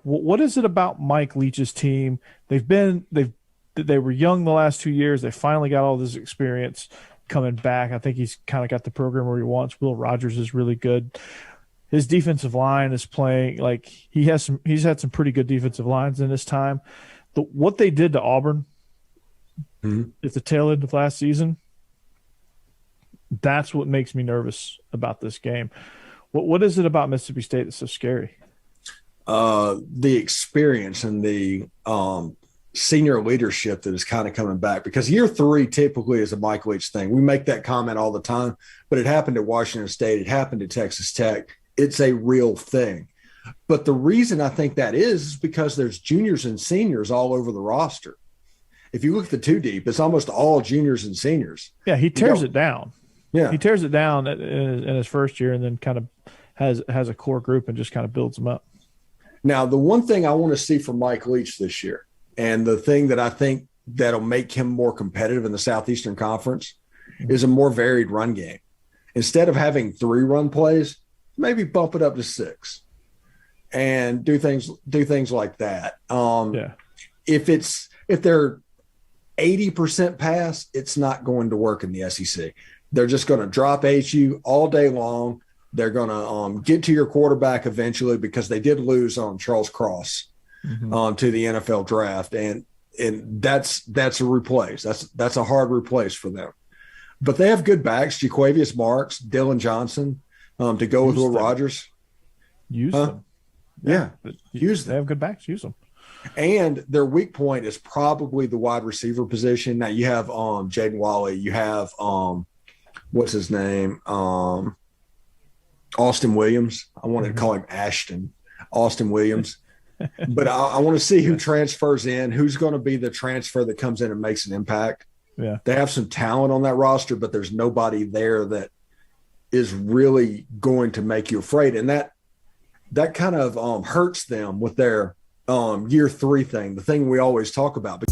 What is it about Mike Leach's team? They were young the last 2 years. They finally got all this experience coming back. I think he's kind of got the program where he wants. Will Rogers is really good. His defensive line is playing like he's had some pretty good defensive lines in his time. What they did to Auburn at the tail end of last season, that's what makes me nervous about this game. What is it about Mississippi State that's so scary? The experience and the senior leadership that is kind of coming back, because year 3 typically is a Mike Leach thing. We make that comment all the time, but it happened at Washington State. It happened at Texas Tech. It's a real thing. But the reason I think that is because there's juniors and seniors all over the roster. If you look at the 2 deep, it's almost all juniors and seniors. Yeah, he tears it down. Yeah, he tears it down in his first year, and then kind of has a core group and just kind of builds them up. Now, the one thing I want to see from Mike Leach this year, and the thing that I think that'll make him more competitive in the Southeastern Conference, is a more varied run game. Instead of having 3 run plays, maybe bump it up to 6 and do things like that. If they're 80% pass, it's not going to work in the SEC. They're just going to drop HU all day long. They're going to get to your quarterback eventually, because they did lose on Charles Cross to the NFL draft, and that's a replace. That's a hard replace for them. But they have good backs: Jaquavius Marks, Dylan Johnson, to go with Will Rogers. Use them. Yeah, use them. They have good backs. Use them. And their weak point is probably the wide receiver position. Now you have Jaden Wally. You have what's his name? Austin Williams. I wanted to call him Ashton. Austin Williams. But I want to see who transfers in, who's going to be the transfer that comes in and makes an impact. Yeah. They have some talent on that roster, but there's nobody there that is really going to make you afraid. And that kind of hurts them with their year 3 thing, the thing we always talk about.